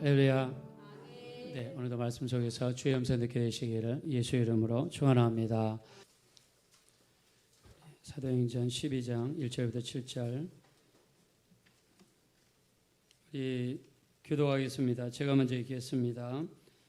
할렐루야. 네, 오늘도 말씀 속에서 주의 음성 듣게 되시기를 예수의 이름으로 축원합니다. 사도행전 12장 1절부터 7절 우리 교도하겠습니다. 제가 먼저 읽겠습니다.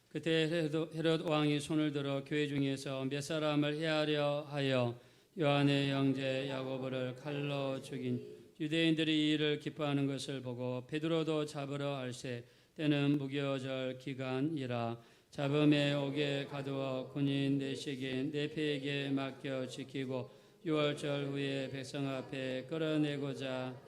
그때 헤롯 왕이 손을 들어 교회 중에서 몇 사람을 해하려 하여 요한의 형제 야고보를 칼로 죽인 유대인들이 이 일을 기뻐하는 것을 보고 베드로도 잡으러 할새 때는 무교절 기간이라 잡음에 옥에 가두어 군인 넷에게 네페에게 맡겨 지키고 6월절 후에 백성 앞에 끌어내고자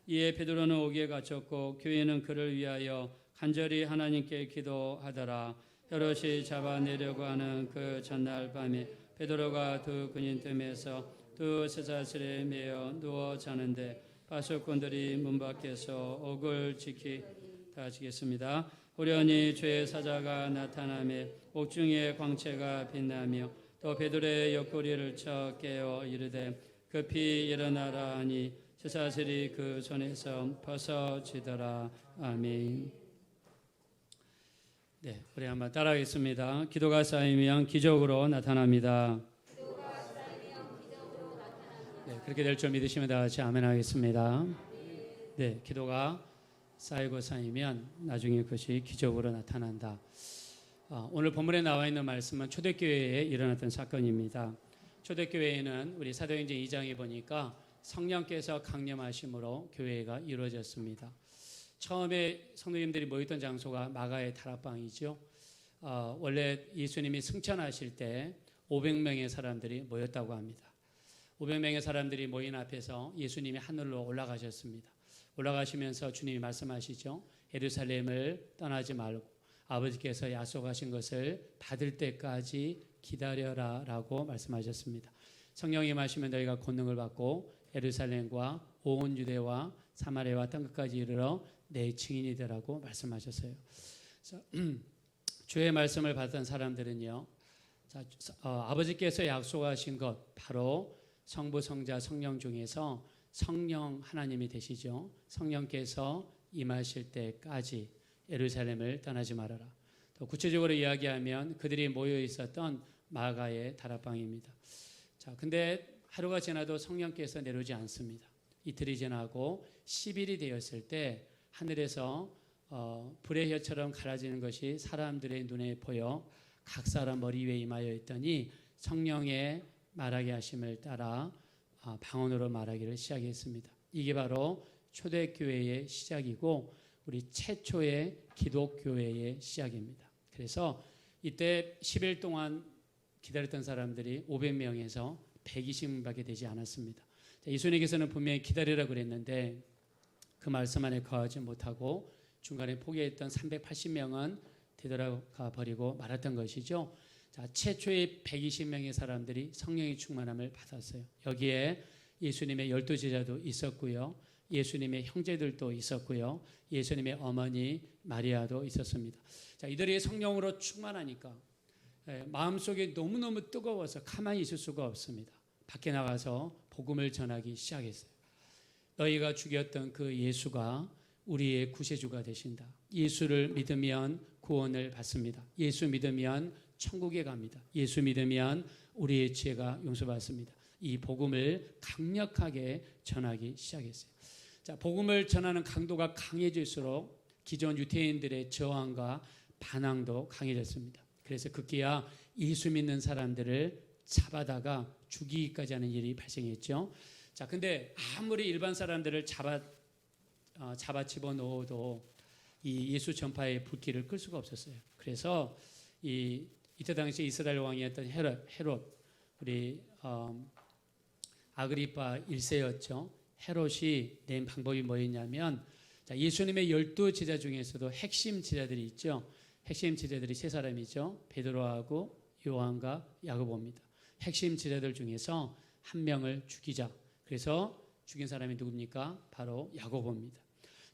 이에 베드로는 옥에 갇혔고 교회는 그를 위하여 간절히 하나님께 기도하더라. 헤롯이 잡아내려고 하는 그 전날 밤에 베드로가 두 군인 틈에서 두 쇠사슬에 매어 누워 자는데 파수꾼들이 문 밖에서 옥을 다지겠습니다. 호련히 주의 사자가 나타나며 옥중의 광채가 빛나며 또 베드로의 옆구리를 쳐 깨어 이르되 급히 일어나라 하니 쇠사슬이 그 손에서 벗어지더라. 아멘. 네, 우리 한번 따라하겠습니다. 기도가 쌓이면 기적으로 나타납니다. 네, 그렇게 될 줄 믿으시면 다 같이 아멘 하겠습니다. 네, 기도가 쌓이고 쌓이면 나중에 그것이 기적으로 나타난다. 오늘 본문에 나와 있는 말씀은 초대교회에 일어났던 사건입니다. 초대교회에는 우리 사도행전 2장에 보니까 성령께서 강림하심으로 교회가 이루어졌습니다. 처음에 성도님들이 모였던 장소가 마가의 다락방이죠. 원래 예수님이 승천하실 때 500명의 사람들이 모였다고 합니다. 500명의 사람들이 모인 앞에서 예수님이 하늘로 올라가셨습니다. 올라가시면서 주님이 말씀하시죠. 예루살렘을 떠나지 말고 아버지께서 약속하신 것을 받을 때까지 기다려라 라고 말씀하셨습니다. 성령이 임하시면 너희가 권능을 받고 예루살렘과 온 유대와 사마리아와 땅끝까지 이르러 내 증인이 되라고 말씀하셨어요. 주의 말씀을 받은 사람들은요, 아버지께서 약속하신 것 바로 성부, 성자, 성령 중에서 성령 하나님이 되시죠. 성령께서 임하실 때까지 예루살렘을 떠나지 말아라. 또 구체적으로 이야기하면 그들이 모여 있었던 마가의 다락방입니다. 자, 근데 하루가 지나도 성령께서 내려오지 않습니다. 이틀이 지나고 10일이 되었을 때 하늘에서 불의 혀처럼 갈아지는 것이 사람들의 눈에 보여 각 사람 머리 위에 임하여 있더니 성령의 말하게 하심을 따라 방언으로 말하기를 시작했습니다. 이게 바로 초대교회의 시작이고 우리 최초의 기독교회의 시작입니다. 그래서 이때 10일 동안 기다렸던 사람들이 500명에서 120명밖에 되지 않았습니다. 예수님께서는 분명히 기다리라 그랬는데 그 말씀 안에 거하지 못하고 중간에 포기했던 380명은 되돌아가 버리고 말았던 것이죠. 자, 최초의 120명의 사람들이 성령의 충만함을 받았어요. 여기에 예수님의 12제자도 있었고요. 예수님의 형제들도 있었고요. 예수님의 어머니 마리아도 있었습니다. 자, 이들이 성령으로 충만하니까 마음속에 너무너무 뜨거워서 가만히 있을 수가 없습니다. 밖에 나가서 복음을 전하기 시작했어요. 너희가 죽였던 그 예수가 우리의 구세주가 되신다. 예수를 믿으면 구원을 받습니다. 예수 믿으면 천국에 갑니다. 예수 믿으면 우리의 죄가 용서받습니다. 이 복음을 강력하게 전하기 시작했어요. 자, 복음을 전하는 강도가 강해질수록 기존 유대인들의 저항과 반항도 강해졌습니다. 그래서 급기야 예수 믿는 사람들을 잡아다가 죽이기까지 하는 일이 발생했죠. 자, 근데 아무리 일반 사람들을 잡아 집어넣어도 이 예수 전파의 불길을 끌 수가 없었어요. 그래서 이때 당시 이스라엘 왕이었던 헤롯 우리 아그리파 1세였죠. 헤롯이 낸 방법이 뭐였냐면 예수님의 12제자 중에서도 핵심 제자들이 있죠. 핵심 제자들이 세 사람이죠. 베드로하고 요한과 야고보입니다. 핵심 제자들 중에서 한 명을 죽이자. 그래서 죽인 사람이 누굽니까? 바로 야고보입니다.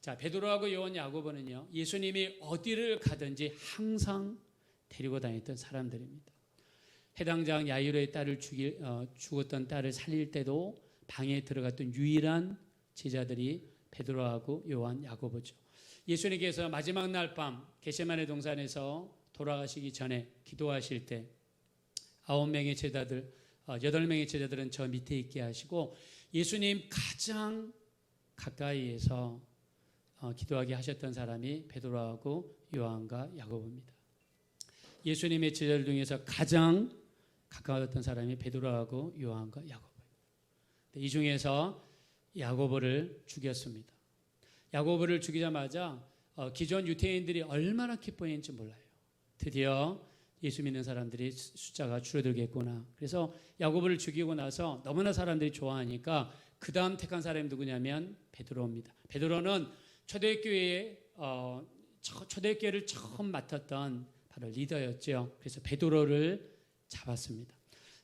자, 베드로하고 요한, 야고보는요, 예수님이 어디를 가든지 항상 데리고 다녔던 사람들입니다. 해당장 야이로의 딸을 죽었던 딸을 살릴 때도 방에 들어갔던 유일한 제자들이 베드로하고 요한, 야고보죠. 예수님께서 마지막 날 밤 겟세마네 동산에서 돌아가시기 전에 기도하실 때 9명의 제자들, 8명의 제자들은 저 밑에 있게 하시고 예수님 가장 가까이에서 기도하게 하셨던 사람이 베드로하고 요한과 야고보입니다. 예수님의 제자들 중에서 가장 가까웠던 사람이 베드로하고 요한과 야고보입니다. 이 중에서 야고보를 죽였습니다. 야고보를 죽이자마자 기존 유대인들이 얼마나 기뻐했는지 몰라요. 드디어 예수 믿는 사람들이 숫자가 줄어들겠구나. 그래서 야고보를 죽이고 나서 너무나 사람들이 좋아하니까 그 다음 택한 사람이 누구냐면 베드로입니다. 베드로는 초대교회를 처음 맡았던 바로 리더였죠. 그래서 베드로를 잡았습니다.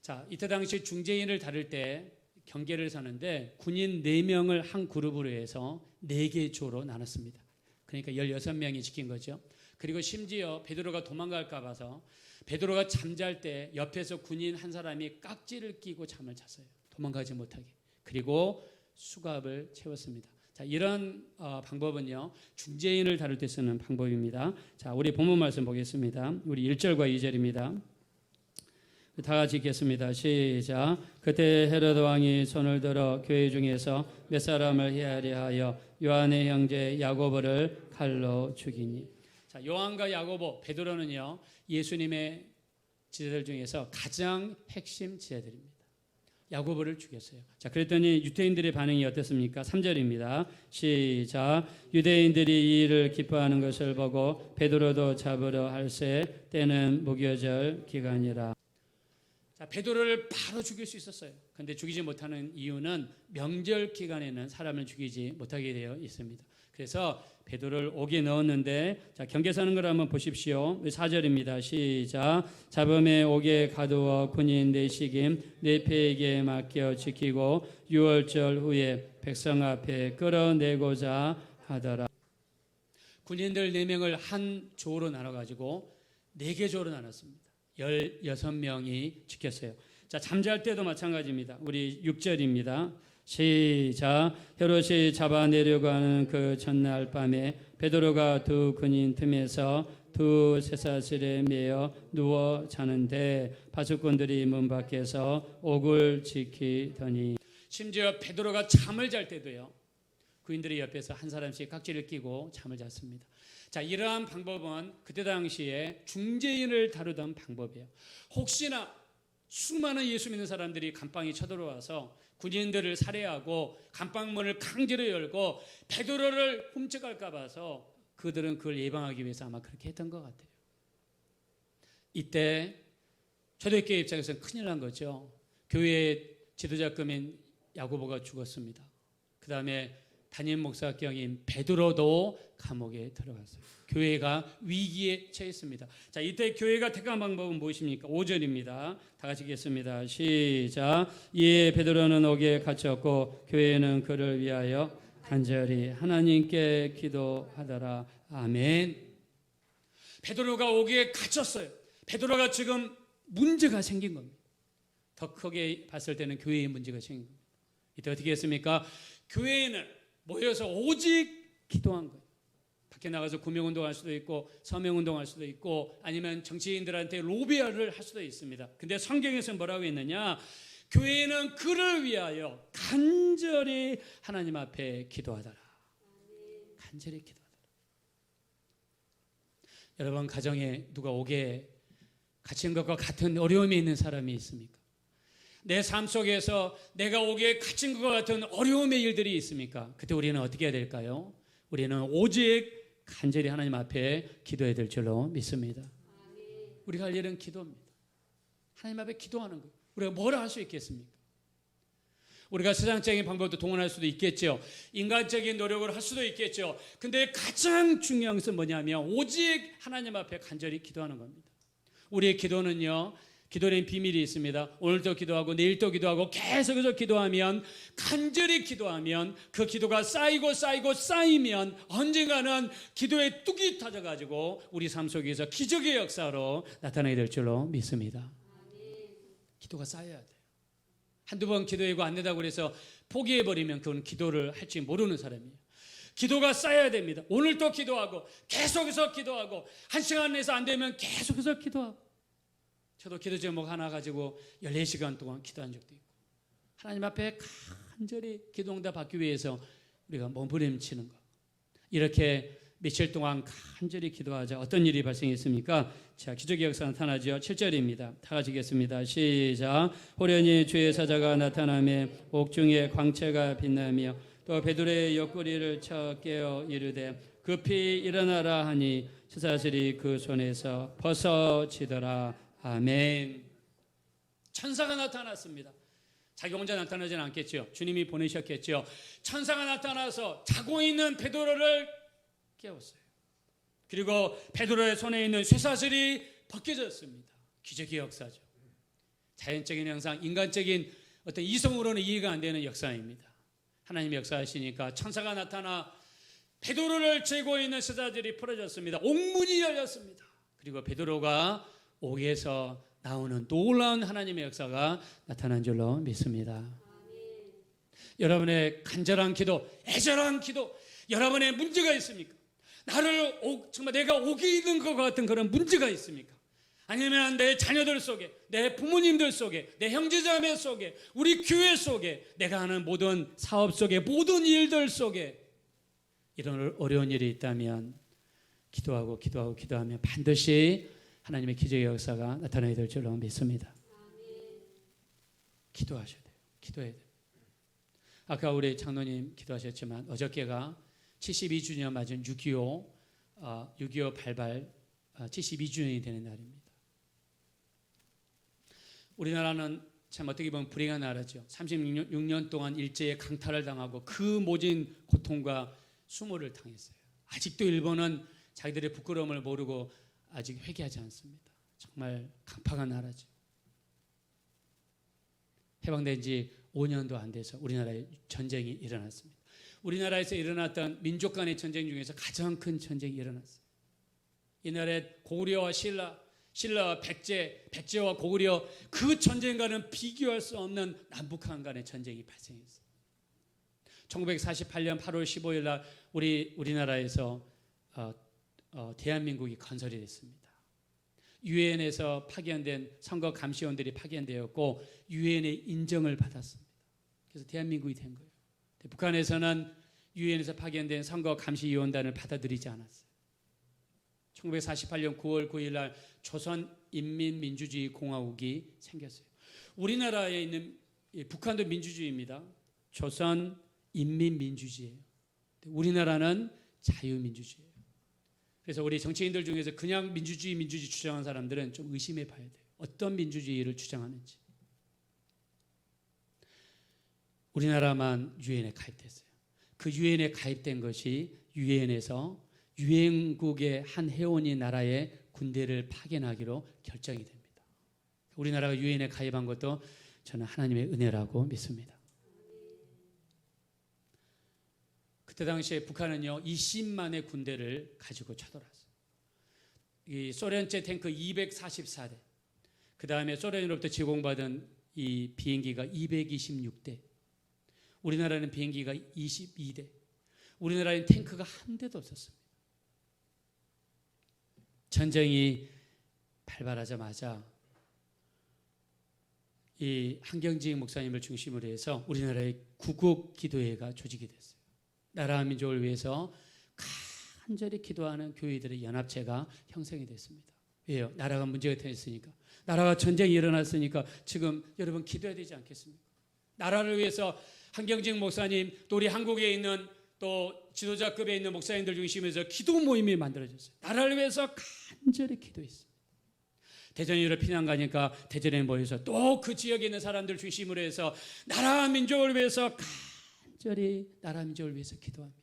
자, 이때 당시 중재인을 다룰 때 경계를 서는데 군인 4명을 한 그룹으로 해서 4개 조로 나눴습니다. 그러니까 16명이 지킨 거죠. 그리고 심지어 베드로가 도망갈까 봐서 베드로가 잠잘 때 옆에서 군인 한 사람이 깍지를 끼고 잠을 잤어요. 도망가지 못하게. 그리고 수갑을 채웠습니다. 자, 이런 방법은요, 중재인을 다룰 때 쓰는 방법입니다. 자, 우리 본문 말씀 보겠습니다. 우리 1절과 2절입니다. 다 같이 읽겠습니다. 시작. 그때 헤로드 왕이 손을 들어 교회 중에서 몇 사람을 해하려 하여 요한의 형제 야고보를 칼로 죽이니. 자, 요한과 야고보, 베드로는요, 예수님의 제자들 중에서 가장 핵심 제자들입니다. 야고보를 죽였어요. 자, 그랬더니 유대인들의 반응이 어땠습니까? 3절입니다. 시작. 유대인들이 이 일을 기뻐하는 것을 보고 베드로도 잡으려 할새 때는 무교절 기간이라. 자, 베드로를 바로 죽일 수 있었어요. 그런데 죽이지 못하는 이유는 명절 기간에는 사람을 죽이지 못하게 되어 있습니다. 그래서 베드로를 옥에 넣었는데, 자, 경계서는 걸 한번 보십시오. 4절입니다. 시작. 잡음에 옥에 가두어 군인 내시김 내패에게 맡겨 지키고 6월절 후에 백성 앞에 끌어내고자 하더라. 군인들 4명을 한 조로 나눠가지고 4개 조로 나눴습니다. 16명이 지켰어요. 자, 잠잘 때도 마찬가지입니다. 우리 6절입니다. 시작. 헤롯이 잡아내려고 하는 그 전날 밤에 베드로가 두 군인 틈에서 두 쇠사슬에 매여 누워 자는데 파수꾼들이 문 밖에서 옥을 지키더니. 심지어 베드로가 잠을 잘 때도요, 군인들이 옆에서 한 사람씩 깍지를 끼고 잠을 잤습니다. 자, 이러한 방법은 그때 당시에 중재인을 다루던 방법이에요. 혹시나 수많은 예수 믿는 사람들이 감방에 쳐들어와서 군인들을 살해하고 감방문을 강제로 열고 베드로를 훔쳐갈까 봐서 그들은 그걸 예방하기 위해서 아마 그렇게 했던 것 같아요. 이때 초대교회 입장에서는 큰일 난 거죠. 교회의 지도자급인 야고보가 죽었습니다. 그 다음에 담임 목사격인 베드로도 감옥에 들어갔어요. 교회가 위기에 처했습니다. 자, 이때 교회가 택한 방법은 무엇입니까? 5절입니다. 다 같이 읽겠습니다. 시작. 이에 베드로는 옥에 갇혔고 교회는 그를 위하여 간절히 하나님께 기도하더라. 아멘. 베드로가 옥에 갇혔어요. 베드로가 지금 문제가 생긴 겁니다. 더 크게 봤을 때는 교회의 문제가 생긴 겁니다. 이때 어떻게 했습니까? 교회는 모여서 오직 기도한 거예요. 밖에 나가서 구명운동할 수도 있고 서명운동할 수도 있고 아니면 정치인들한테 로비를 할 수도 있습니다. 근데 성경에서 뭐라고 했느냐? 교회는 그를 위하여 간절히 하나님 앞에 기도하더라. 간절히 기도하더라. 여러분 가정에 누가 옥에 갇힌 것과 같은 어려움이 있는 사람이 있습니까? 내 삶 속에서 내가 옥에 갇힌 것과 같은 어려움의 일들이 있습니까? 그때 우리는 어떻게 해야 될까요? 우리는 오직 간절히 하나님 앞에 기도해야 될 줄로 믿습니다. 우리가 할 일은 기도입니다. 하나님 앞에 기도하는 거예요. 우리가 뭘 할 수 있겠습니까? 우리가 세상적인 방법도 동원할 수도 있겠죠. 인간적인 노력을 할 수도 있겠죠. 근데 가장 중요한 것은 뭐냐면 오직 하나님 앞에 간절히 기도하는 겁니다. 우리의 기도는요, 기도는 비밀이 있습니다. 오늘도 기도하고 내일도 기도하고 계속해서 기도하면, 간절히 기도하면 그 기도가 쌓이면 언젠가는 기도의 뚝이 터져가지고 우리 삶 속에서 기적의 역사로 나타나게 될 줄로 믿습니다. 기도가 쌓여야 돼요. 한두 번 기도하고 안 된다고 그래서 포기해버리면 그건 기도를 할지 모르는 사람이에요. 기도가 쌓여야 됩니다. 오늘 또 기도하고 계속해서 기도하고 1시간 내서 안 되면 계속해서 기도하고. 저도 기도 제목 하나 가지고 14시간 동안 기도한 적도 있고, 하나님 앞에 간절히 기도 응답 받기 위해서 우리가 몸부림치는 것, 이렇게 며칠 동안 간절히 기도하자. 어떤 일이 발생했습니까? 자, 기적의 역사 나타나죠. 7절입니다. 다 같이 읽겠습니다. 시작. 호련히 주의 사자가 나타나며 옥중에 광채가 빛나며 또 베드로의 옆구리를 쳐 깨어 이르되 급히 일어나라 하니 쇠사슬이 그 손에서 벗어지더라. 아멘. 천사가 나타났습니다. 자기 혼자 나타나지는 않겠죠. 주님이 보내셨겠죠. 천사가 나타나서 자고 있는 베드로를 깨웠어요. 그리고 베드로의 손에 있는 쇠사슬이 벗겨졌습니다. 기적의 역사죠. 자연적인 현상, 인간적인 어떤 이성으로는 이해가 안 되는 역사입니다. 하나님이 역사하시니까 천사가 나타나 베드로를 쥐고 있는 쇠사슬이 풀어졌습니다. 옥문이 열렸습니다. 그리고 베드로가 옥에서 나오는 놀라운 하나님의 역사가 나타난 줄로 믿습니다. 아멘. 여러분의 간절한 기도, 애절한 기도, 여러분의 문제가 있습니까? 정말 내가 옥에 있는 것 같은 그런 문제가 있습니까? 아니면 내 자녀들 속에, 내 부모님들 속에, 내 형제자매 속에, 우리 교회 속에, 내가 하는 모든 사업 속에, 모든 일들 속에 이런 어려운 일이 있다면 기도하면 반드시 하나님의 기적의 역사가 나타나야 될 줄로 믿습니다. 기도하셔야 돼요. 기도해야 돼요. 아까 우리 장로님 기도하셨지만 어저께가 72주년 맞은 6.25 발발 72주년이 되는 날입니다. 우리나라는 참 어떻게 보면 불행한 나라죠. 36년 동안 일제에 강탈을 당하고 그 모진 고통과 수모를 당했어요. 아직도 일본은 자기들의 부끄러움을 모르고 아직 회개하지 않습니다. 정말 강팍한 나라죠. 해방된 지 5년도 안 돼서 우리나라에 전쟁이 일어났습니다. 우리나라에서 일어났던 민족 간의 전쟁 중에서 가장 큰 전쟁이 일어났어요. 이날에 고구려와 신라와 백제와 고구려, 그 전쟁과는 비교할 수 없는 남북한 간의 전쟁이 발생했어요. 1948년 8월 15일 날 우리나라에서 대한민국이 건설이 됐습니다. 유엔에서 파견된 선거 감시원들이 파견되었고 유엔의 인정을 받았습니다. 그래서 대한민국이 된 거예요. 북한에서는 유엔에서 파견된 선거 감시위원단을 받아들이지 않았어요. 1948년 9월 9일 날 조선인민민주주의 공화국이 생겼어요. 우리나라에 있는 북한도 민주주의입니다. 조선인민민주주의예요. 우리나라는 자유민주주의예요. 그래서 우리 정치인들 중에서 그냥 민주주의 주장하는 사람들은 좀 의심해 봐야 돼요. 어떤 민주주의를 주장하는지. 우리나라만 유엔에 가입됐어요. 그 유엔에 가입된 것이 유엔에서 유엔국의 한 회원이 나라의 군대를 파견하기로 결정이 됩니다. 우리나라가 유엔에 가입한 것도 저는 하나님의 은혜라고 믿습니다. 그때 당시에 북한은요 20만의 군대를 가지고 쳐들어왔어요. 이 소련제 탱크 244대, 그 다음에 소련으로부터 제공받은 이 비행기가 226대, 우리나라는 비행기가 22대, 우리나라에는 탱크가 한 대도 없었습니다. 전쟁이 발발하자마자 이 한경직 목사님을 중심으로 해서 우리나라의 구국 기도회가 조직이 됐어요. 나라와 민족을 위해서 간절히 기도하는 교회들의 연합체가 형성이 됐습니다. 왜요? 나라가 문제가 되었으니까, 나라가 전쟁이 일어났으니까 지금 여러분 기도해야 되지 않겠습니까? 나라를 위해서 한경직 목사님, 또 우리 한국에 있는 또 지도자급에 있는 목사님들 중심에서 기도 모임이 만들어졌어요. 나라를 위해서 간절히 기도했습니다. 대전으로 피난 가니까 대전에 모여서 또 그 지역에 있는 사람들 중심으로 해서 나라와 민족을 위해서 간절히 나라 민족을 위해서 기도합니다.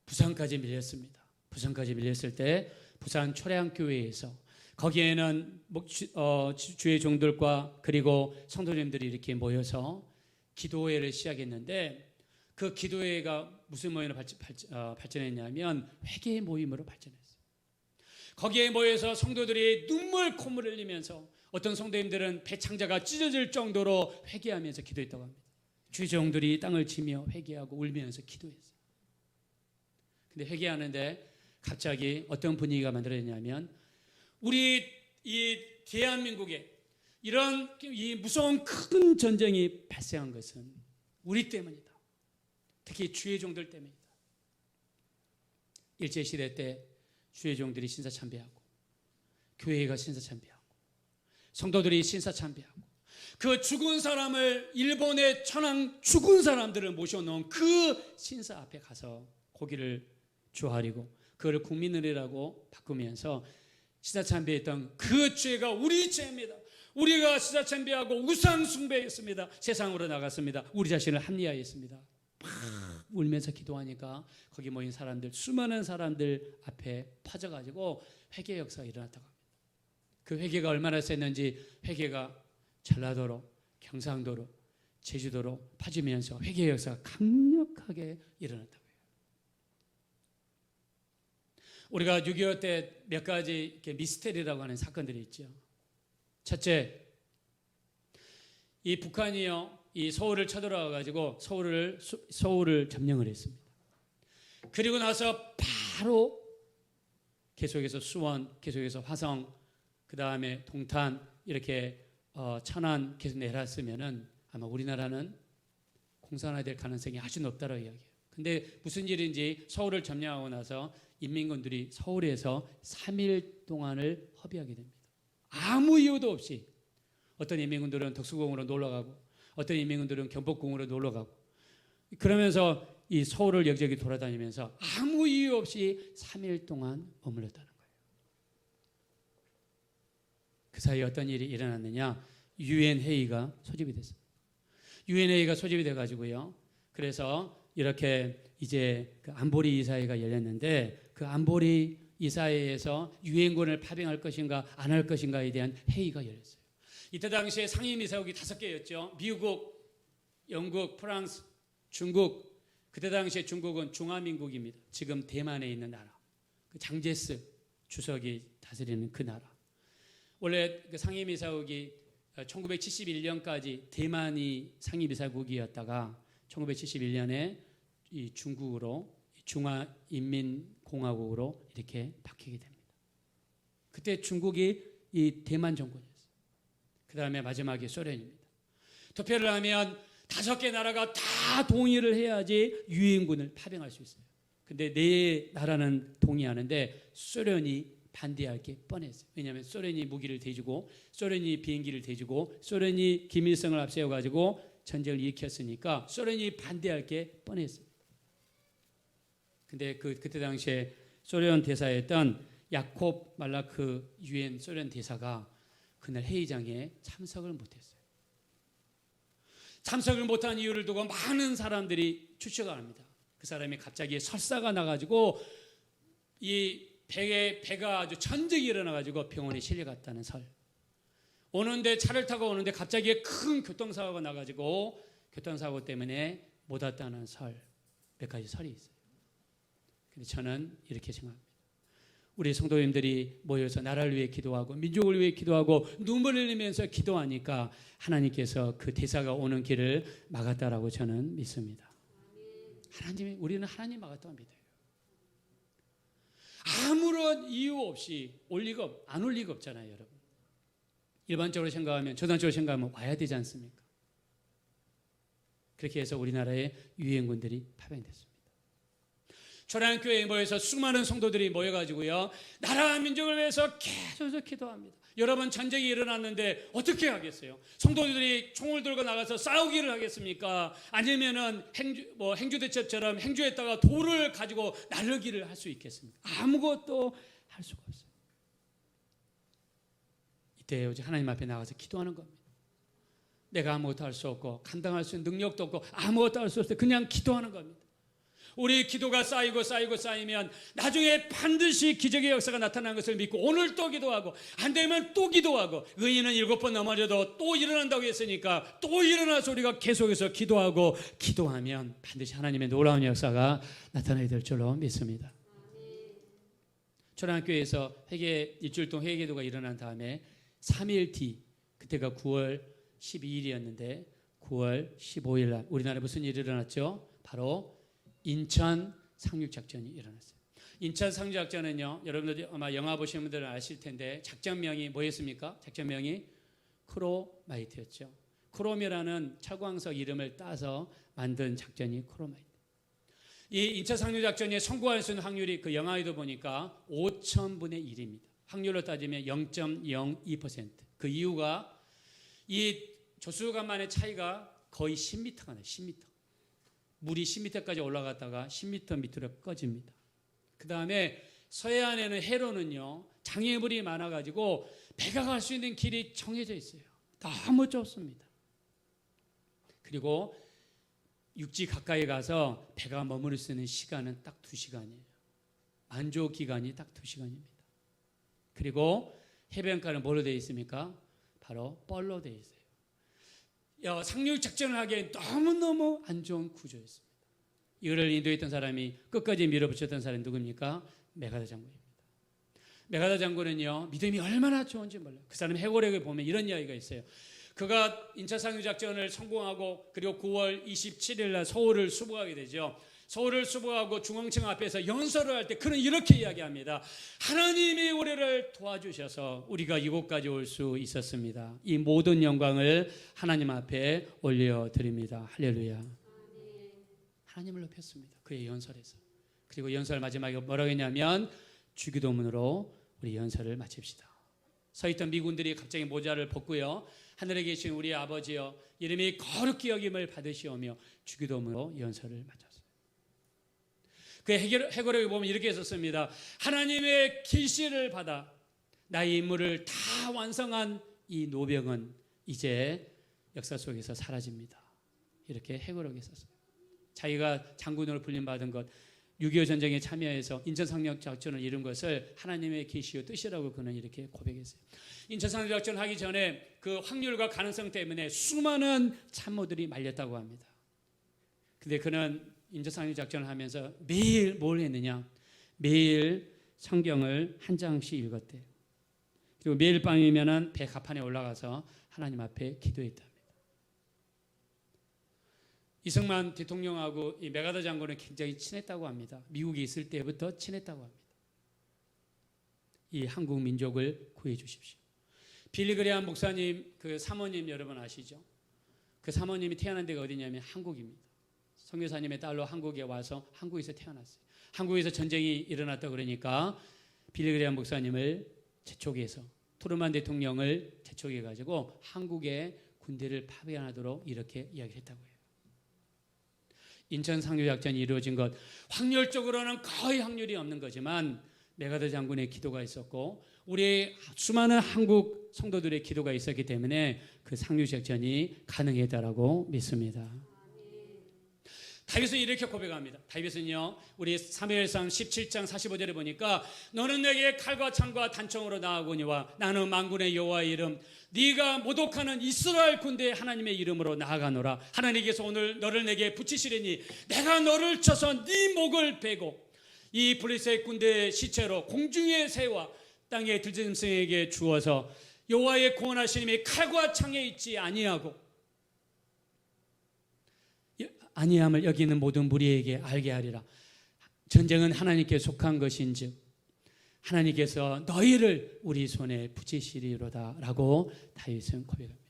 부산까지 밀렸습니다. 부산까지 밀렸을 때 부산 초래항교회에서 거기에는 주의 종들과 그리고 성도님들이 이렇게 모여서 기도회를 시작했는데, 그 기도회가 무슨 모임으로 발전했냐면 회개의 모임으로 발전했어요. 거기에 모여서 성도들이 눈물 콧물 흘리면서 어떤 성도님들은 배창자가 찢어질 정도로 회개하면서 기도했다고 합니다. 주의 종들이 땅을 치며 회개하고 울면서 기도했어요. 근데 회개하는데 갑자기 어떤 분위기가 만들어졌냐면 우리 이 대한민국에 이런 이 무서운 큰 전쟁이 발생한 것은 우리 때문이다. 특히 주의 종들 때문이다. 일제시대 때 주의 종들이 신사참배하고 교회가 신사참배하고 성도들이 신사참배하고 그 죽은 사람을 일본의 천황 죽은 사람들을 모셔놓은 그 신사 앞에 가서 고기를 주하리고 그걸 국민의례라고 바꾸면서 신사참배했던 그 죄가 우리 죄입니다. 우리가 신사참배하고 우상 숭배했습니다. 세상으로 나갔습니다. 우리 자신을 합리화했습니다. 울면서 기도하니까 거기 모인 사람들 수많은 사람들 앞에 퍼져가지고 회개 역사가 일어났다고 합니다. 그 회개가 얼마나 셌는지 회개가 전라도로 경상도로 제주도로 퍼지면서 회개 역사가 강력하게 일어났다고 해요. 우리가 6.25 때 몇 가지 이렇게 미스테리라고 하는 사건들이 있죠. 첫째, 이 북한이요, 이 서울을 쳐들어와 가지고 서울을 점령을 했습니다. 그리고 나서 바로 계속해서 수원, 계속해서 화성, 그 다음에 동탄 이렇게 천안 계속 내렸으면은 아마 우리나라는 공산화될 가능성이 아주 높다고 이야기해요. 근데 무슨 일인지 서울을 점령하고 나서 인민군들이 서울에서 3일 동안을 허비하게 됩니다. 아무 이유도 없이 어떤 인민군들은 덕수궁으로 놀러가고 어떤 인민군들은 경복궁으로 놀러가고 그러면서 이 서울을 여기저기 돌아다니면서 아무 이유 없이 3일 동안 머물렀다는 거예요. 그 사이에 어떤 일이 일어났느냐? 유엔 회의가 소집이 됐습니다. 유엔 회의가 소집이 돼가지고요. 그래서 이렇게 이제 그 안보리 이사회가 열렸는데 그 안보리 이사회에서 유엔군을 파병할 것인가 안 할 것인가에 대한 회의가 열렸어요. 이때 당시에 상임이사국이 5개였죠. 미국, 영국, 프랑스, 중국. 그때 당시에 중국은 중화민국입니다. 지금 대만에 있는 나라. 그 장제스 주석이 다스리는 그 나라. 원래 그 상임이사국이 1971년까지 대만이 상임이사국이었다가 1971년에 이 중국으로 중화인민공화국으로 이렇게 바뀌게 됩니다. 그때 중국이 이 대만 정권이었어요. 그 다음에 마지막에 소련입니다. 투표를 하면 5개 나라가 다 동의를 해야지 유엔군을 파병할 수 있어요. 근데 4 나라는 동의하는데 소련이 반대할 게 뻔했어요. 왜냐하면 소련이 무기를 대주고 소련이 비행기를 대주고 소련이 김일성을 앞세워가지고 전쟁을 일으켰으니까 소련이 반대할 게 뻔했어요. 근데 그때 당시에 소련 대사였던 야콥 말라크 유엔 소련 대사가 그날 회의장에 참석을 못했어요. 참석을 못한 이유를 두고 많은 사람들이 추측을 합니다. 그 사람이 갑자기 설사가 나가지고 이 배가 아주 전쟁이 일어나가지고 병원에 실려갔다는 설. 오는데 차를 타고 오는데 갑자기 큰 교통사고가 나가지고 교통사고 때문에 못 왔다는 설. 몇 가지 설이 있어요. 근데 저는 이렇게 생각합니다. 우리 성도님들이 모여서 나라를 위해 기도하고 민족을 위해 기도하고 눈물을 흘리면서 기도하니까 하나님께서 그 대사가 오는 길을 막았다라고 저는 믿습니다. 우리는 하나님 막았다고 믿어요. 아무런 이유 없이 안 올 리가 없잖아요, 여러분. 일반적으로 생각하면, 저단적으로 생각하면 와야 되지 않습니까? 그렇게 해서 우리나라의 유엔군들이 파병됐습니다. 초량교회에 모여서 수많은 성도들이 모여가지고요, 나라와 민족을 위해서 계속 기도합니다. 여러분, 전쟁이 일어났는데 어떻게 하겠어요? 성도들이 총을 들고 나가서 싸우기를 하겠습니까? 아니면은 행주대첩처럼 행주에다가 돌을 가지고 나르기를 할 수 있겠습니까? 아무것도 할 수가 없어요. 이때 오직 하나님 앞에 나가서 기도하는 겁니다. 내가 아무것도 할 수 없고 감당할 수 있는 능력도 없고 아무것도 할 수 없을 때 그냥 기도하는 겁니다. 우리 기도가 쌓이면 나중에 반드시 기적의 역사가 나타나는 것을 믿고 오늘 또 기도하고 안 되면 또 기도하고 의인은 7번 넘어져도 또 일어난다고 했으니까 또 일어나서 우리가 계속해서 기도하면 반드시 하나님의 놀라운 역사가 나타나게 될 줄로 믿습니다. 초량교회에서 일주일 동안 회개기도가 일어난 다음에 3일 뒤, 그때가 9월 12일이었는데 9월 15일 날 우리나라에 무슨 일이 일어났죠? 바로 인천 상륙작전이 일어났어요. 인천 상륙작전은요, 여러분들이 아마 영화 보시는 분들은 아실 텐데 작전명이 뭐였습니까? 작전명이 크로마이트였죠. 크롬이라는 철광석 이름을 따서 만든 작전이 크로마이트. 이 인천 상륙작전에 성공할 수 있는 확률이 그 영화에도 보니까 5,000분의 1입니다. 확률로 따지면 0.02%. 그 이유가 이 조수간만의 차이가 거의 10m가 나요. 10m. 물이 10m까지 올라갔다가 10m 밑으로 꺼집니다. 그 다음에 서해안에는 해로는요, 장애물이 많아가지고 배가 갈 수 있는 길이 정해져 있어요. 너무 좁습니다. 그리고 육지 가까이 가서 배가 머무를 수 있는 시간은 딱 2시간이에요. 만조 기간이 딱 2시간입니다. 그리고 해변가는 뭘로 되어 있습니까? 바로 뻘로 되어 있어요. 상륙작전을 하기에 너무너무 안 좋은 구조였습니다. 이거를 인도했던 사람이 끝까지 밀어붙였던 사람이 누굽니까? 메가다 장군입니다. 메가다 장군은요, 믿음이 얼마나 좋은지 몰라요. 그 사람 해고력을 보면 이런 이야기가 있어요. 그가 인천 상륙작전을 성공하고 그리고 9월 27일 날 서울을 수복하게 되죠. 서울을 수복하고 중앙청 앞에서 연설을 할 때 그는 이렇게 이야기합니다. 하나님이 우리를 도와주셔서 우리가 이곳까지 올 수 있었습니다. 이 모든 영광을 하나님 앞에 올려드립니다. 할렐루야. 하나님을 높였습니다. 그의 연설에서. 그리고 연설 마지막에 뭐라고 했냐면 주기도문으로 우리 연설을 마칩시다. 서있던 미군들이 갑자기 모자를 벗고요, 하늘에 계신 우리 아버지여 이름이 거룩히 여김을 받으시오며 주기도문으로 연설을 마쳤어요. 그 해고력에 보면 이렇게 했었습니다. 하나님의 계시를 받아 나의 임무를 다 완성한 이 노병은 이제 역사 속에서 사라집니다. 이렇게 해고력에 썼어요. 자기가 장군으로 불림받은 것, 6.25 전쟁에 참여해서 인천 상륙작전을 이룬 것을 하나님의 계시요 뜻이라고 그는 이렇게 고백했어요. 인천 상륙작전 하기 전에 그 확률과 가능성 때문에 수많은 참모들이 말렸다고 합니다. 근데 그는 인천 상륙작전을 하면서 매일 뭘 했느냐? 매일 성경을 한 장씩 읽었대요. 그리고 매일 밤이면은 배 가판에 올라가서 하나님 앞에 기도했답니다. 이승만 대통령하고 이 메가다 장군은 굉장히 친했다고 합니다. 미국에 있을 때부터 친했다고 합니다. 이 한국 민족을 구해 주십시오. 빌리 그레이엄 목사님 그 사모님 여러분 아시죠? 그 사모님이 태어난 데가 어디냐면 한국입니다. 선교사님의 딸로 한국에 와서 한국에서 태어났어요. 한국에서 전쟁이 일어났다 그러니까 빌리 그레이엄 목사님을 재촉해서 트루만 대통령을 재촉해가지고 한국의 군대를 파병하도록 이렇게 이야기했다고 해요. 인천 상륙작전이 이루어진 것, 확률적으로는 거의 확률이 없는 거지만 메가다 장군의 기도가 있었고 우리 수많은 한국 성도들의 기도가 있었기 때문에 그 상륙작전이 가능했다라고 믿습니다. 다윗은 이렇게 고백합니다. 다윗은요, 우리 사무엘상 17장 45절에 보니까 너는 내게 칼과 창과 단총으로 나아오니와 나는 만군의 여호와의 이름 네가 모독하는 이스라엘 군대의 하나님의 이름으로 나아가노라. 하나님께서 오늘 너를 내게 붙이시리니 내가 너를 쳐서 네 목을 베고 이 블레셋 군대의 시체로 공중의 새와 땅의 들짐승에게 주어서 여호와의 구원하시님이 칼과 창에 있지 아니함을 여기는 모든 무리에게 알게 하리라. 전쟁은 하나님께 속한 것인즉 하나님께서 너희를 우리 손에 붙이시리로다 라고 다윗은 고백합니다.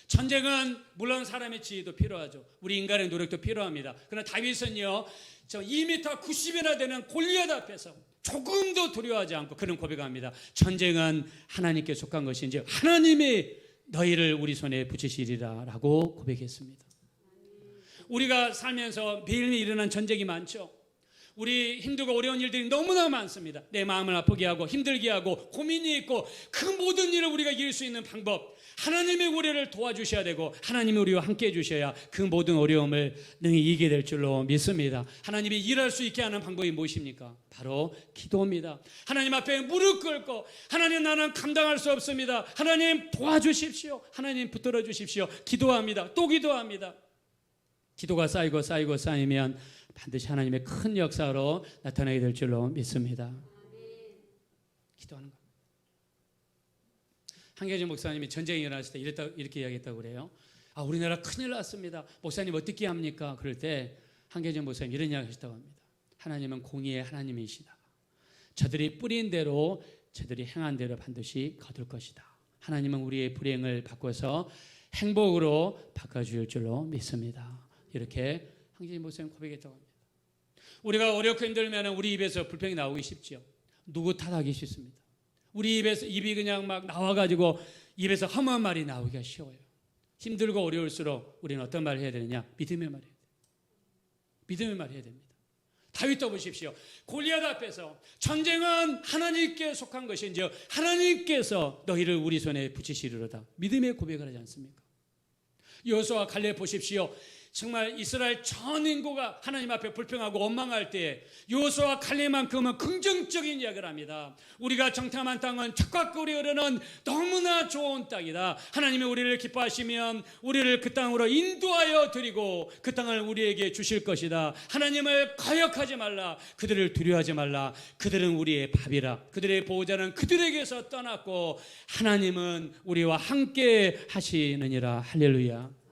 전쟁은 물론 사람의 지혜도 필요하죠. 우리 인간의 노력도 필요합니다. 그러나 다윗은요, 저 2m 90이나 되는 골리앗 앞에서 조금도 두려워하지 않고 그런 고백합니다. 전쟁은 하나님께 속한 것인지 하나님이 너희를 우리 손에 붙이시리라 라고 고백했습니다. 우리가 살면서 매일매일 일어난 전쟁이 많죠. 우리 힘들고 어려운 일들이 너무나 많습니다. 내 마음을 아프게 하고 힘들게 하고 고민이 있고 그 모든 일을 우리가 이길 수 있는 방법, 하나님의 우리를 도와주셔야 되고 하나님이 우리와 함께 해주셔야 그 모든 어려움을 능히 이기게 될 줄로 믿습니다. 하나님이 일할 수 있게 하는 방법이 무엇입니까? 바로 기도입니다. 하나님 앞에 무릎 꿇고 하나님 나는 감당할 수 없습니다. 하나님 도와주십시오. 하나님 붙들어 주십시오. 기도합니다. 또 기도합니다. 기도가 쌓이면 반드시 하나님의 큰 역사로 나타나게 될 줄로 믿습니다. 기도하는 것. 한계진 목사님이 전쟁이 일어났을 때 이렇게 이야기했다고 그래요. 우리나라 큰일 났습니다. 목사님 어떻게 합니까? 그럴 때 한계정 목사님 이런 이야기 하셨다고 합니다. 하나님은 공의의 하나님이시다. 저들이 뿌린 대로 저들이 행한 대로 반드시 거둘 것이다. 하나님은 우리의 불행을 바꿔서 행복으로 바꿔줄 줄로 믿습니다. 이렇게 한계정 목사님 고백했다고 합니다. 우리가 어렵고 힘들면 우리 입에서 불평이 나오기 쉽죠. 누구 탓하기 쉽습니다. 우리 입이 그냥 막 나와가지고 입에서 험한 말이 나오기가 쉬워요. 힘들고 어려울수록 우리는 어떤 말을 해야 되느냐? 믿음의 말을 해야 돼요. 믿음의 말을 해야 됩니다. 다윗도 보십시오. 골리앗 앞에서 전쟁은 하나님께 속한 것인지 하나님께서 너희를 우리 손에 붙이시리로다. 믿음의 고백을 하지 않습니까? 여호수아 갈렙 보십시오. 정말 이스라엘 전 인구가 하나님 앞에 불평하고 원망할 때 여호수아 갈렙만큼은 긍정적인 이야기를 합니다. 우리가 정탐한 땅은 젖과 꿀이 흐르는 너무나 좋은 땅이다. 하나님이 우리를 기뻐하시면 우리를 그 땅으로 인도하여 드리고 그 땅을 우리에게 주실 것이다. 하나님을 거역하지 말라. 그들을 두려워하지 말라. 그들은 우리의 밥이라. 그들의 보호자는 그들에게서 떠났고 하나님은 우리와 함께 하시느니라. 할렐루야.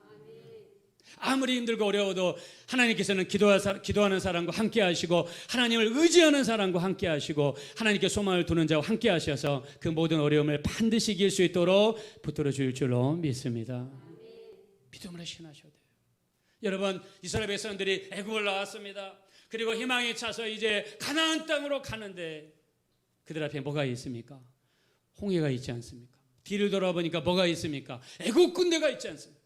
아무리 힘들고 어려워도 하나님께서는 기도하는 사람과 함께 하시고 하나님을 의지하는 사람과 함께 하시고 하나님께 소망을 두는 자와 함께 하셔서 그 모든 어려움을 반드시 이길 수 있도록 붙들어 줄 줄로 믿습니다. 믿음으로 신하셔야 돼요. 여러분, 이스라엘 백성들이 애굽을 나왔습니다. 그리고 희망에 차서 이제 가나안 땅으로 가는데 그들 앞에 뭐가 있습니까? 홍해가 있지 않습니까? 뒤를 돌아보니까 뭐가 있습니까? 애굽 군대가 있지 않습니까?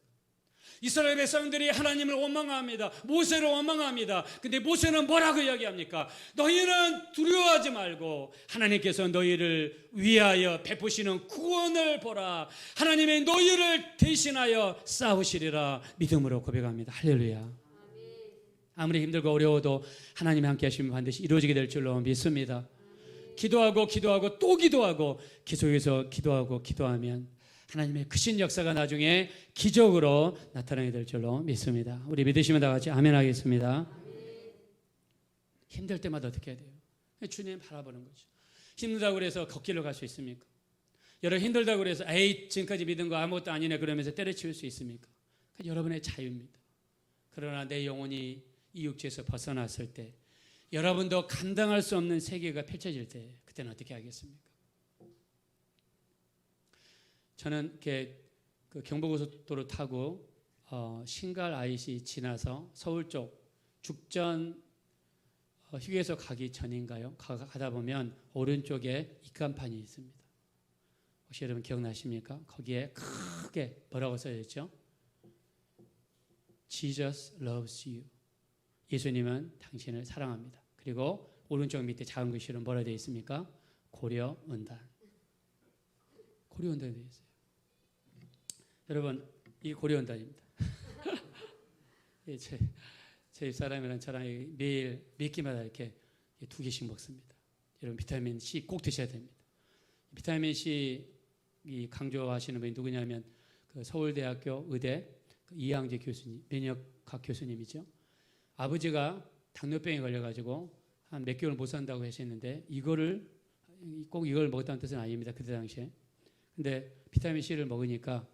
이스라엘 백성들이 하나님을 원망합니다. 모세를 원망합니다. 근데 모세는 뭐라고 이야기합니까? 너희는 두려워하지 말고 하나님께서 너희를 위하여 베푸시는 구원을 보라. 하나님의 너희를 대신하여 싸우시리라. 믿음으로 고백합니다. 할렐루야. 아무리 힘들고 어려워도 하나님이 함께 하시면 반드시 이루어지게 될 줄로 믿습니다. 기도하고 또 기도하고 계속해서 기도하면 하나님의 크신 역사가 나중에 기적으로 나타나게 될 줄로 믿습니다. 우리 믿으시면 다 같이 아멘 하겠습니다. 힘들 때마다 어떻게 해야 돼요? 주님 바라보는 거죠. 힘들다고 그래서 걷길로 갈 수 있습니까? 여러분 힘들다고 그래서 에이 지금까지 믿은 거 아무것도 아니네 그러면서 때려치울 수 있습니까? 여러분의 자유입니다. 그러나 내 영혼이 이 육체에서 벗어났을 때 여러분도 감당할 수 없는 세계가 펼쳐질 때 그때는 어떻게 하겠습니까? 저는 이렇게 그 경부고속도로 타고 신갈 IC 지나서 서울 쪽 죽전 휴게소 가기 전인가요? 가다 보면 오른쪽에 입간판이 있습니다. 혹시 여러분 기억나십니까? 거기에 크게 뭐라고 써져 있죠? Jesus loves you. 예수님은 당신을 사랑합니다. 그리고 오른쪽 밑에 작은 글씨로 뭐라 되어 있습니까? 고려은단. 고려은단이 되어 있어요. 여러분, 이 고려은단입니다. 제 집사람이랑 저랑 매일 몇 끼마다 이렇게 2개씩 먹습니다. 여러분 비타민 C 꼭 드셔야 됩니다. 비타민 C 강조하시는 분이 누구냐면 그 서울대학교 의대 이양재 교수님, 면역학 교수님이죠. 아버지가 당뇨병에 걸려가지고 한 몇 개월 못 산다고 하셨는데 꼭 이걸 먹었다는 뜻은 아닙니다. 그때 당시에. 근데 비타민 C를 먹으니까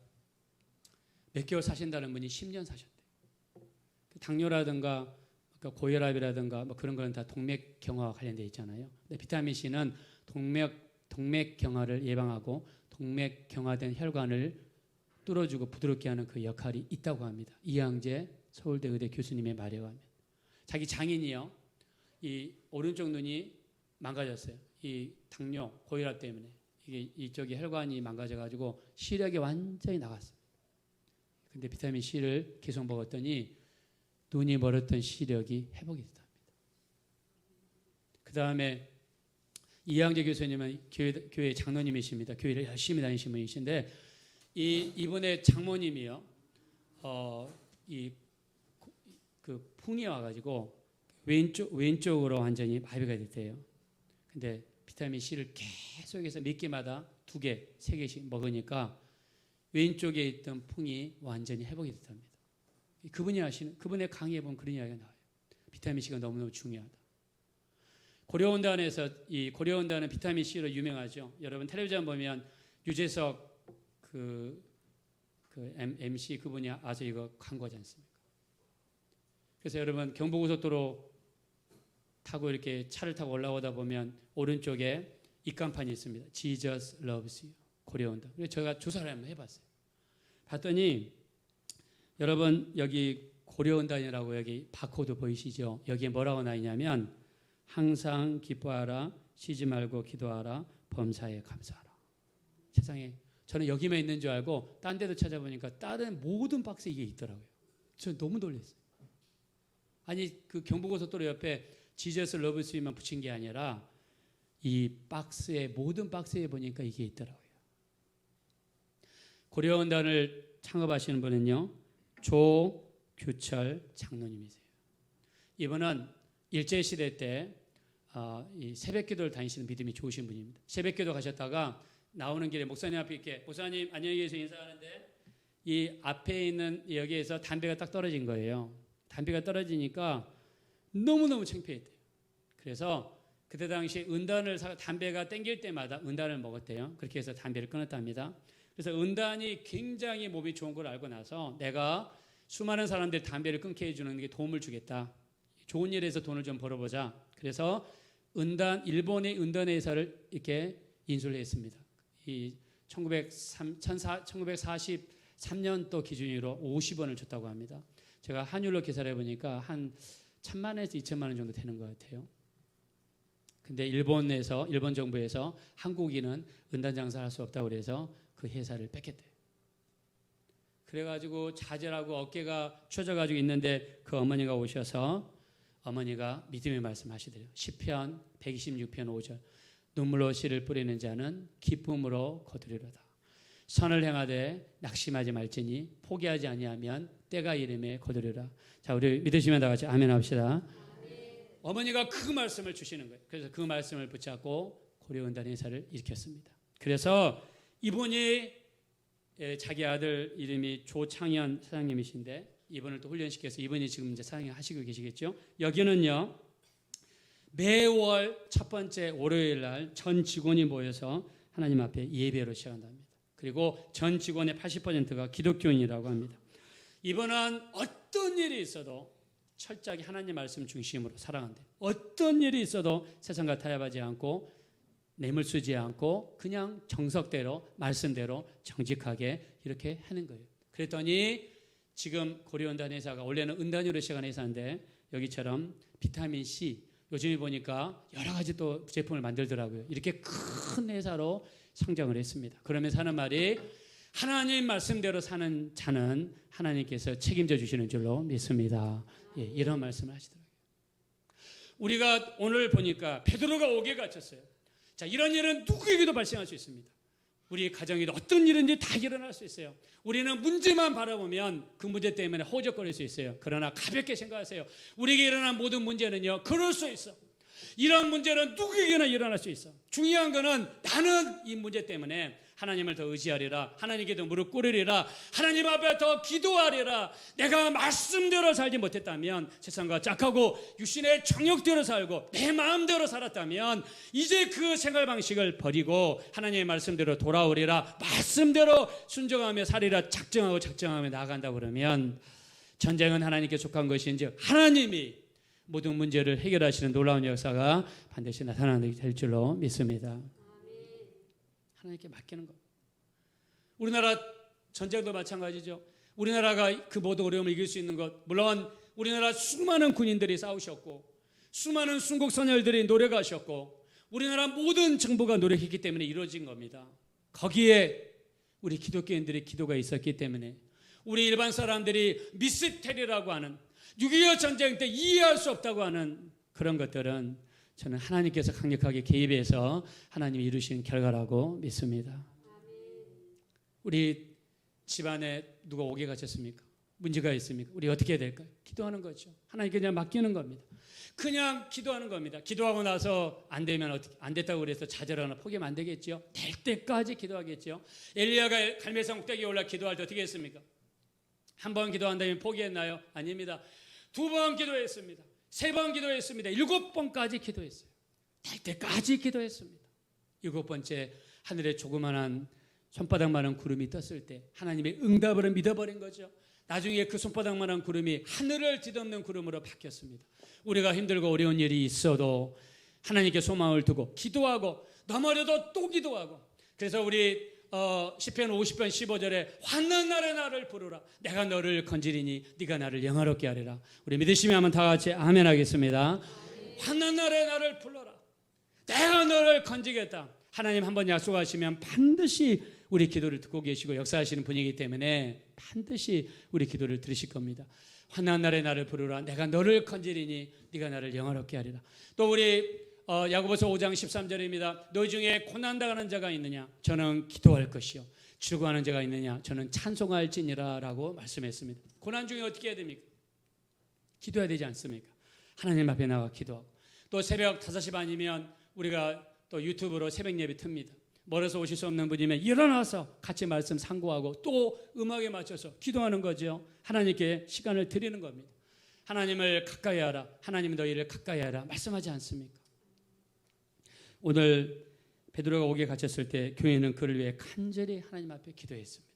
몇 개월 사신다는 분이 10년 사셨대요. 당뇨라든가 고혈압이라든가 뭐 그런 거는 다 동맥경화와 관련되어 있잖아요. 근데 비타민 C는 동맥경화를 예방하고 동맥경화된 혈관을 뚫어주고 부드럽게 하는 그 역할이 있다고 합니다. 이양재 서울대 의대 교수님의 말에 의하면. 자기 장인이요. 이 오른쪽 눈이 망가졌어요. 이 당뇨, 고혈압 때문에. 이쪽이 혈관이 망가져가지고 시력이 완전히 나갔어요. 근데 비타민 C를 계속 먹었더니 눈이 멀었던 시력이 회복이 됐답니다. 그 다음에 이양재 교수님은 교회 장로님이십니다. 교회를 열심히 다니신 분이신데 이분의 장모님이요. 그 풍이 와가지고 왼쪽으로 완전히 마비가 됐대요. 근데 비타민 C를 계속해서 몇 개마다 2개, 3개씩 먹으니까 왼쪽에 있던 풍이 완전히 회복이 됐답니다. 그분의 강의에 보면 그런 이야기가 나와요. 비타민 C가 너무너무 중요하다. 고려온단에서 이 고려온단은 비타민 C로 유명하죠. 여러분 텔레비전 보면 유재석 그 그 MC 그분이 와서 이거 광고하지 않습니까? 그래서 여러분 경부고속도로 타고 이렇게 차를 타고 올라오다 보면 오른쪽에 입간판이 있습니다. Jesus loves you. 고려온다. 그래서 제가 조사를 한번 해봤어요. 봤더니 여러분 여기 고려온단이라고 여기 바코드 보이시죠? 여기에 뭐라고 나 있냐면 항상 기뻐하라, 쉬지 말고 기도하라, 범사에 감사하라. 세상에 저는 여기만 있는 줄 알고 딴 데도 찾아보니까 다른 모든 박스에 이게 있더라고요. 저는 너무 놀랐어요. 아니 그 경부고속도로 옆에 지저스 러브스만 붙인 게 아니라 이 박스에 모든 박스에 보니까 이게 있더라고요. 고려원단을 창업하시는 분은요 조규철 장로님이세요. 이분은 일제시대 때 이 새벽기도를 다니시는 믿음이 좋으신 분입니다. 새벽기도 가셨다가 나오는 길에 목사님 앞에 이렇게 목사님 안녕히 계세요 인사하는데 이 앞에 있는 여기에서 담배가 딱 떨어진 거예요. 담배가 떨어지니까 너무너무 창피했대요. 그래서 그때 당시 은단을 담배가 땡길 때마다 은단을 먹었대요. 그렇게 해서 담배를 끊었답니다. 그래서 은단이 굉장히 몸이 좋은 걸 알고 나서 내가 수많은 사람들 담배를 끊게 해주는 게 도움을 주겠다. 좋은 일에서 돈을 좀 벌어보자. 그래서 일본의 은단 회사를 이렇게 인수를 했습니다. 이 1943년도 기준으로 50원을 줬다고 합니다. 제가 한율로 계산해 보니까 한 1,000만 원에서 2천만 원 정도 되는 것 같아요. 근데 일본 정부에서 한국인은 은단 장사를 할 수 없다고 그래서 그 회사를 뺏겼대요. 그래가지고 좌절하고 어깨가 처져가지고 있는데 그 어머니가 오셔서 어머니가 믿음의 말씀하시더래요. 시편 126편 5절 눈물로 씨를 뿌리는 자는 기쁨으로 거두리로다. 선을 행하되 낙심하지 말지니 포기하지 아니하면 때가 이름에 거두리라. 자 우리 믿으시면 다 같이 아멘 합시다. 아멘. 어머니가 그 말씀을 주시는 거예요. 그래서 그 말씀을 붙잡고 고려은단 회사를 일으켰습니다. 그래서 이분이 자기 아들 이름이 조창현 사장님이신데 이분을 또 훈련시켜서 이분이 지금 이제 사장하시고 계시겠죠. 여기는요 매월 첫 번째 월요일 날 전 직원이 모여서 하나님 앞에 예배로 시작한답니다. 그리고 전 직원의 80%가 기독교인이라고 합니다. 이분은 어떤 일이 있어도 철저하게 하나님 말씀 중심으로 살아간대요. 어떤 일이 있어도 세상과 타협하지 않고 뇌물 쓰지 않고 그냥 정석대로 말씀대로 정직하게 이렇게 하는 거예요. 그랬더니 지금 고려은단 회사가 원래는 은단으로 시작한 회사인데 여기처럼 비타민 C 요즘에 보니까 여러 가지 또 제품을 만들더라고요. 이렇게 큰 회사로 성장을 했습니다. 그러면서 하는 말이 하나님 말씀대로 사는 자는 하나님께서 책임져 주시는 줄로 믿습니다. 예, 이런 말씀을 하시더라고요. 우리가 오늘 보니까 베드로가 옥에 갇혔어요. 자, 이런 일은 누구에게도 발생할 수 있습니다. 우리 가정에도 어떤 일인지 다 일어날 수 있어요. 우리는 문제만 바라보면 그 문제 때문에 허우적거릴 수 있어요. 그러나 가볍게 생각하세요. 우리에게 일어난 모든 문제는요, 그럴 수 있어. 이런 문제는 누구에게나 일어날 수 있어. 중요한 거는 나는 이 문제 때문에 하나님을 더 의지하리라. 하나님께 더 무릎 꿇으리라. 하나님 앞에 더 기도하리라. 내가 말씀대로 살지 못했다면 세상과 짝하고 육신의 정욕대로 살고 내 마음대로 살았다면 이제 그 생활 방식을 버리고 하나님의 말씀대로 돌아오리라. 말씀대로 순종하며 살리라. 작정하며 나아간다 그러면 전쟁은 하나님께 속한 것인지 하나님이 모든 문제를 해결하시는 놀라운 역사가 반드시 나타나게 될 줄로 믿습니다. 하나님께 맡기는 것. 우리나라 전쟁도 마찬가지죠. 우리나라가 그 모든 어려움을 이길 수 있는 것. 물론 우리나라 수많은 군인들이 싸우셨고 수많은 순국선열들이 노력하셨고 우리나라 모든 정부가 노력했기 때문에 이루어진 겁니다. 거기에 우리 기독교인들의 기도가 있었기 때문에 우리 일반 사람들이 미스테리라고 하는 6.25 전쟁 때 이해할 수 없다고 하는 그런 것들은 저는 하나님께서 강력하게 개입해서 하나님이 이루신 결과라고 믿습니다. 우리 집안에 누가 옥에 갇혔습니까? 문제가 있습니까? 우리 어떻게 해야 될까요? 기도하는 거죠. 하나님께 그냥 맡기는 겁니다. 그냥 기도하는 겁니다. 기도하고 나서 안 되면 안 됐다고 그래서 좌절하거나 포기하면 안 되겠죠. 될 때까지 기도하겠죠. 엘리야가 갈멜산 꼭대기에 올라 기도할 때 어떻게 했습니까? 한 번 기도한다면 포기했나요? 아닙니다. 2번 기도했습니다. 3번 기도했습니다. 7번까지 기도했어요. 될 때까지 기도했습니다. 7번째 하늘에 조그만한 손바닥만한 구름이 떴을 때 하나님의 응답을 믿어버린 거죠. 나중에 그 손바닥만한 구름이 하늘을 뒤덮는 구름으로 바뀌었습니다. 우리가 힘들고 어려운 일이 있어도 하나님께 소망을 두고 기도하고 넘어져도 또 기도하고, 그래서 우리 시편 50편 15절에 환난 날에 나를 부르라 내가 너를 건지리니 네가 나를 영화롭게 하리라. 우리 믿으시면 한번 다 같이 아멘 하겠습니다. 환난 날에 나를 불러라 내가 너를 건지겠다. 하나님 한번 약속하시면 반드시 우리 기도를 듣고 계시고 역사하시는 분이기 때문에 반드시 우리 기도를 들으실 겁니다. 환난 날에 나를 부르라 내가 너를 건지리니 네가 나를 영화롭게 하리라. 또 우리 야고보서 5장 13절입니다. 너희 중에 고난당하는 자가 있느냐 저는 기도할 것이요 즐거워하는 자가 있느냐 저는 찬송할지니라 라고 말씀했습니다. 고난 중에 어떻게 해야 됩니까? 기도해야 되지 않습니까? 하나님 앞에 나가 기도하고, 또 새벽 5시 반이면 우리가 또 유튜브로 새벽 예배 틉니다. 멀어서 오실 수 없는 분이면 일어나서 같이 말씀 상고하고 또 음악에 맞춰서 기도하는 거죠. 하나님께 시간을 드리는 겁니다. 하나님을 가까이 하라 하나님 너희를 가까이 하라 말씀하지 않습니까? 오늘 베드로가 옥에 갇혔을 때 교회는 그를 위해 간절히 하나님 앞에 기도했습니다.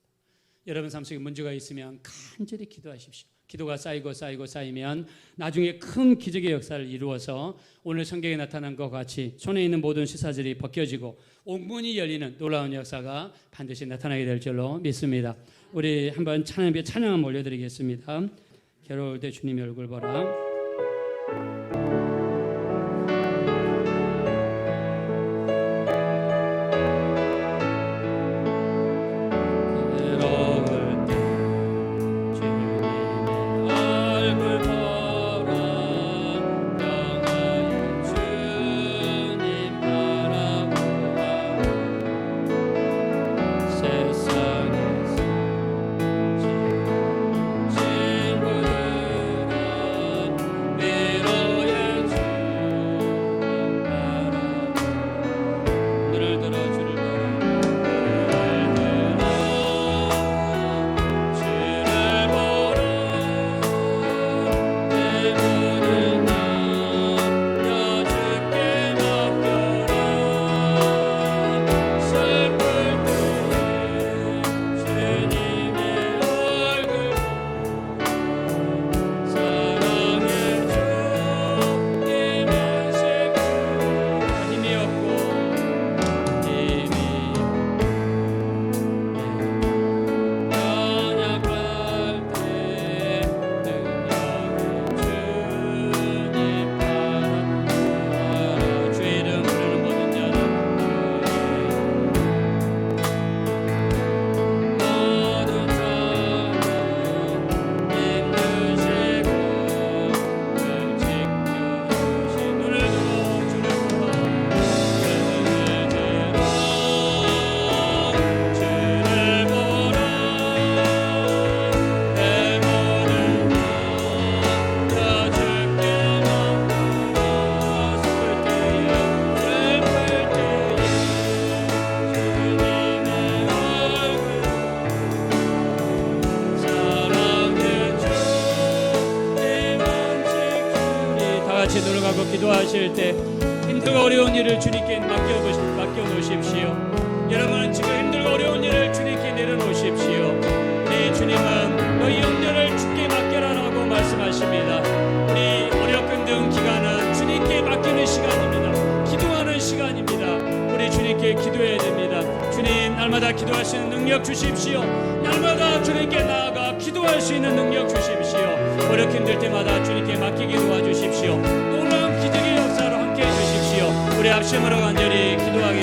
여러분 삶 속에 문제가 있으면 간절히 기도하십시오. 기도가 쌓이면 나중에 큰 기적의 역사를 이루어서 오늘 성경에 나타난 것 같이 손에 있는 모든 시사들이 벗겨지고 옥문이 열리는 놀라운 역사가 반드시 나타나게 될 줄로 믿습니다. 우리 한번 찬양 올려드리겠습니다. 괴로울 때 주님의 얼굴 보라. 기도하실 때 힘들고 어려운 일을 주님께 맡겨놓으십시오. 여러분은 지금 힘들고 어려운 일을 주님께 내려놓으십시오. 우리 주님은 너희 염려를 주께 맡겨라라고 말씀하십니다. 우리 어렵고 힘든 기간은 주님께 맡기는 시간입니다. 기도하는 시간입니다. 우리 주님께 기도해야 됩니다. 주님 날마다 기도할 수 있는 능력 주십시오. 날마다 주님께 나아가 기도할 수 있는 능력 주십시오. 어렵고 힘들 때마다 주님께 맡기게 도와주십시오. 놀라운 기적의 역사로 함께해 주십시오. 우리 합심으로 간절히 기도하겠습니다.